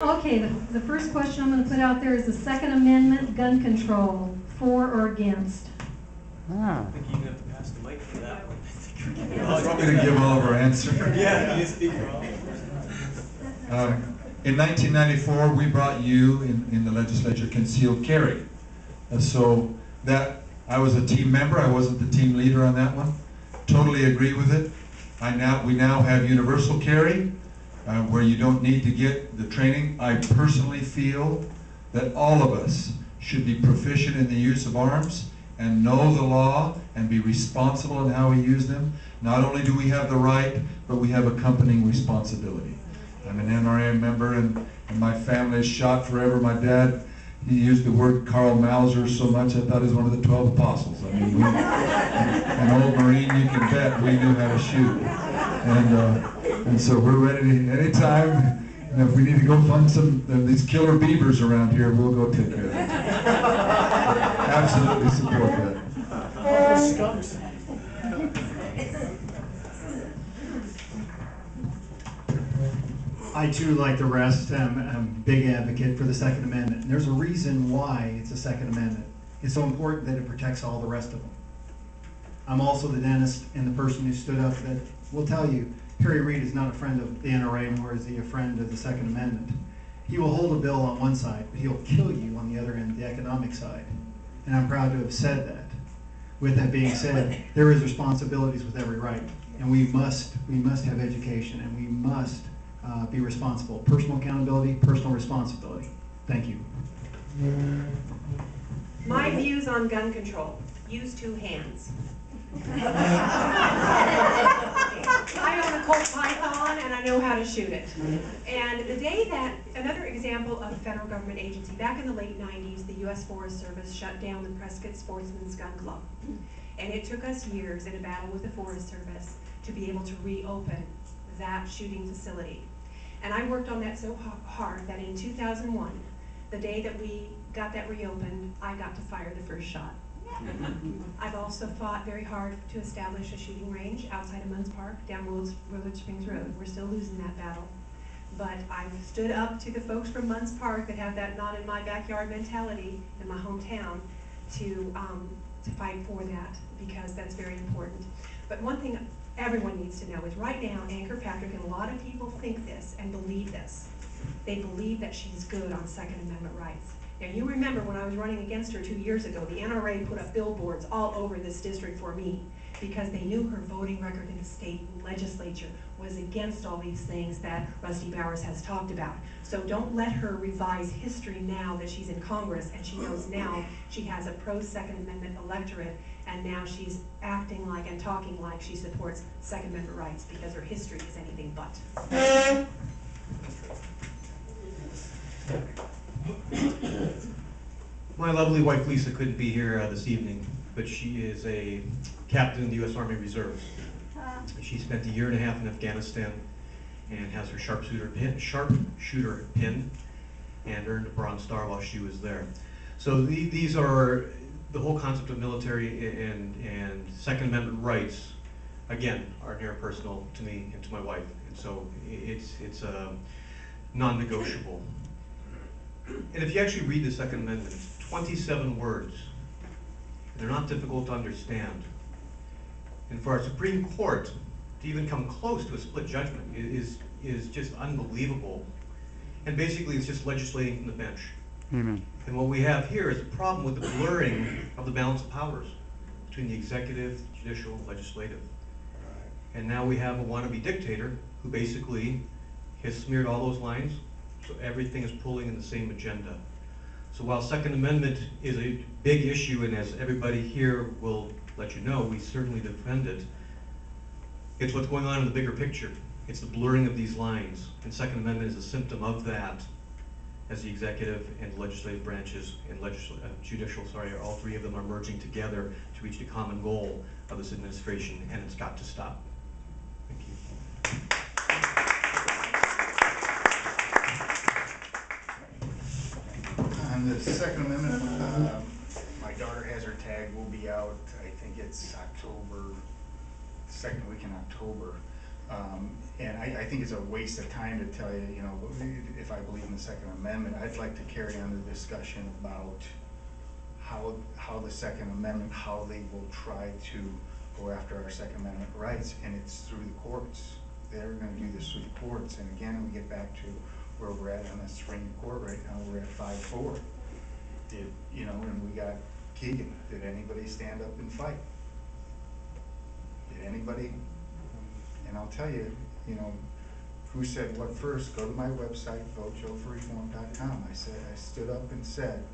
Okay, the first question I'm going to put out there is the Second Amendment, gun control, for or against? I think you have to pass the mic for that one. I'm going to give Oliver an answer. Yeah, you speak for all. In 1994, we brought you in the legislature concealed carry. So that I was a team member. I wasn't the team leader on that one. Totally agree with it. We now have universal carry, where you don't need to get the training. I personally feel that all of us should be proficient in the use of arms and know the law and be responsible in how we use them. Not only do we have the right, but we have accompanying responsibility. I'm an NRA member, and my family is shot forever. My dad, he used the word Karl Mauser so much I thought he was one of the 12 apostles. I mean, an old Marine, you can bet we knew how to shoot. And so we're ready to, anytime, if we need to go fund some these killer beavers around here, we'll go take care of it. Absolutely support that. I too, like the rest, am a big advocate for the Second Amendment. And there's a reason why it's a Second Amendment. It's so important that it protects all the rest of them. I'm also the dentist and the person who stood up that will tell you, Harry Reid is not a friend of the NRA, nor is he a friend of the Second Amendment. He will hold a bill on one side, but he'll kill you on the other end, the economic side. And I'm proud to have said that. With that being said, there is responsibilities with every right. And we must have education, and we must be responsible. Personal accountability, personal responsibility. Thank you. My views on gun control: use two hands. I own a Colt Python and I know how to shoot it. And the day that, another example of a federal government agency, back in the late 90s, the U.S. Forest Service shut down the Prescott Sportsman's Gun Club. And it took us years in a battle with the Forest Service to be able to reopen that shooting facility. And I worked on that so hard that in 2001, the day that we got that reopened, I got to fire the first shot. I've also fought very hard to establish a shooting range outside of Munns Park, down Willard Springs Road. We're still losing that battle. But I've stood up to the folks from Munns Park that have that not in my backyard mentality in my hometown to fight for that, because that's very important. But one thing everyone needs to know is right now, Ann Kirkpatrick, and a lot of people think this and believe this. They believe that she's good on Second Amendment rights. Now, you remember when I was running against her 2 years ago, the NRA put up billboards all over this district for me because they knew her voting record in the state legislature was against all these things that Rusty Bowers has talked about. So don't let her revise history now that she's in Congress and she knows now she has a pro-Second Amendment electorate, and now she's acting like and talking like she supports Second Amendment rights, because her history is anything but. My lovely wife Lisa couldn't be here this evening, but she is a captain in the U.S. Army Reserves. She spent a year and a half in Afghanistan and has her sharpshooter pin and earned a Bronze Star while she was there. So these are the whole concept of military and Second Amendment rights, again, are near personal to me and to my wife, and so it's non-negotiable. And if you actually read the Second Amendment, 27 words. They're not difficult to understand. And for our Supreme Court to even come close to a split judgment is just unbelievable. And basically it's just legislating from the bench. Amen. And what we have here is a problem with the blurring of the balance of powers between the executive, judicial, legislative. And now we have a wannabe dictator who basically has smeared all those lines, so everything is pulling in the same agenda. So while Second Amendment is a big issue, and as everybody here will let you know, we certainly defend it, it's what's going on in the bigger picture. It's the blurring of these lines, and Second Amendment is a symptom of that, as the executive and legislative branches and judicial, all three of them are merging together to reach the common goal of this administration, and it's got to stop. Thank you. On the Second Amendment, my daughter has her tag, will be out, I think it's second week in October. And I think it's a waste of time to tell you, you know, if I believe in the Second Amendment. I'd like to carry on the discussion about how the Second Amendment, how they will try to go after our Second Amendment rights, and it's through the courts. They're gonna do this through the courts, and again, we get back to where we're at on the Supreme Court right now. We're at 5-4. You know, and we got Keegan. Did anybody stand up and fight? Did anybody? And I'll tell you, you know, who said what first? Go to my website, votejoeforreform.com. I stood up and said,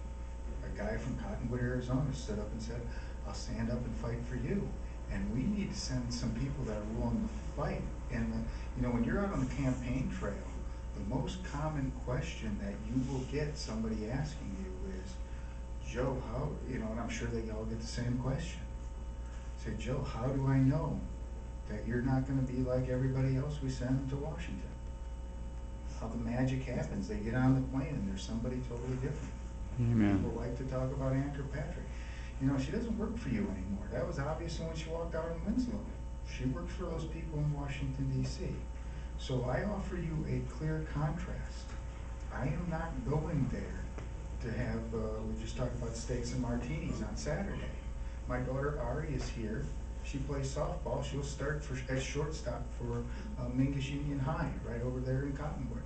a guy from Cottonwood, Arizona stood up and said, I'll stand up and fight for you. And we need to send some people that are willing to fight. And, you know, when you're out on the campaign trail, the most common question that you will get somebody asking you is, Joe, how, you know, and I'm sure they all get the same question. Say, Joe, how do I know that you're not gonna be like everybody else we send to Washington? How the magic happens. They get on the plane and there's somebody totally different. Amen. People like to talk about Ann Kirkpatrick. You know, she doesn't work for you anymore. That was obvious when she walked out in Winslow. She works for those people in Washington, D.C. So I offer you a clear contrast. I am not going there to have, we just talked about steaks and martinis on Saturday. My daughter Ari is here. She plays softball. She'll start as shortstop for Mingus Union High, right over there in Cottonwood.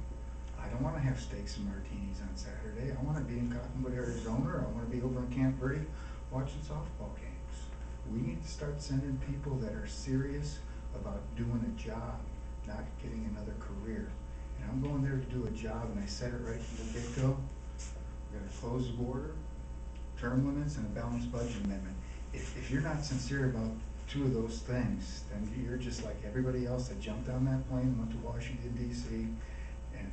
I don't want to have steaks and martinis on Saturday. I want to be in Cottonwood, Arizona, or I want to be over in Camp Verde watching softball games. We need to start sending people that are serious about doing a job, not getting another career. And I'm going there to do a job, and I said it right from the get-go. We're going to close the border, term limits, and a balanced budget amendment. If you're not sincere about two of those things, then you're just like everybody else that jumped on that plane and went to Washington, D.C. and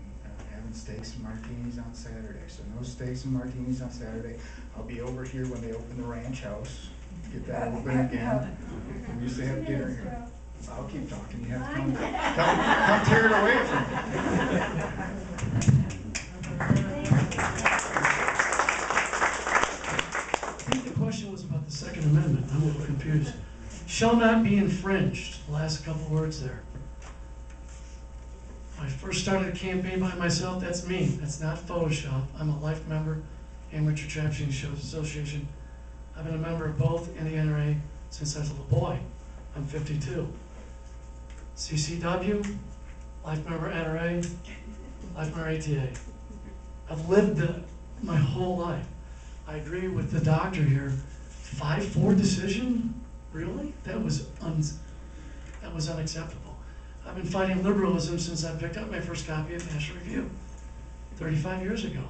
having steaks and martinis on Saturday. So no steaks and martinis on Saturday. I'll be over here when they open the ranch house. Get that open again. We used to have dinner here. I'll keep talking. You have to come tear it away from me. I think the question was about the Second Amendment. I'm a little confused. Shall not be infringed. The last couple words there. When I first started a campaign by myself, that's me. That's not Photoshop. I'm a life member, Amateur Trapping Shows Association. I've been a member of both in the NRA since I was a little boy. I'm 52. CCW, life member NRA, life member ATA. I've lived my whole life. I agree with the doctor here. 5-4 decision? Really? That was unacceptable. I've been fighting liberalism since I picked up my first copy of National Review 35 years ago.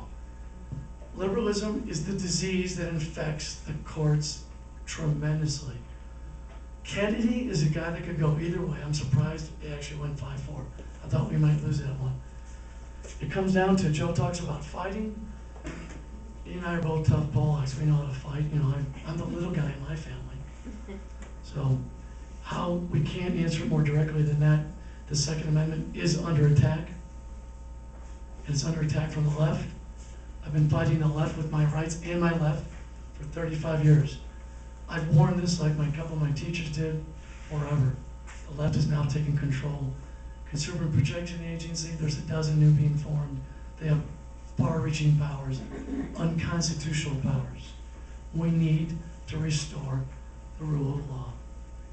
Liberalism is the disease that infects the courts tremendously. Kennedy is a guy that could go either way. I'm surprised he actually went 5-4. I thought we might lose that one. It comes down to, Joe talks about fighting. He and I are both tough bullocks. We know how to fight. You know, I'm the little guy in my family. So how we can't answer it more directly than that. The Second Amendment is under attack. It's under attack from the left. I've been fighting the left with my rights and my left for 35 years. I've worn this like a couple of my teachers did forever. The left is now taking control. Consumer Protection Agency, there's a dozen new being formed. They have far-reaching powers, unconstitutional powers. We need to restore the rule of law.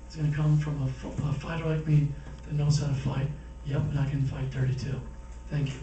It's going to come from a fighter like me that knows how to fight. Yep, and I can fight dirty too. Thank you.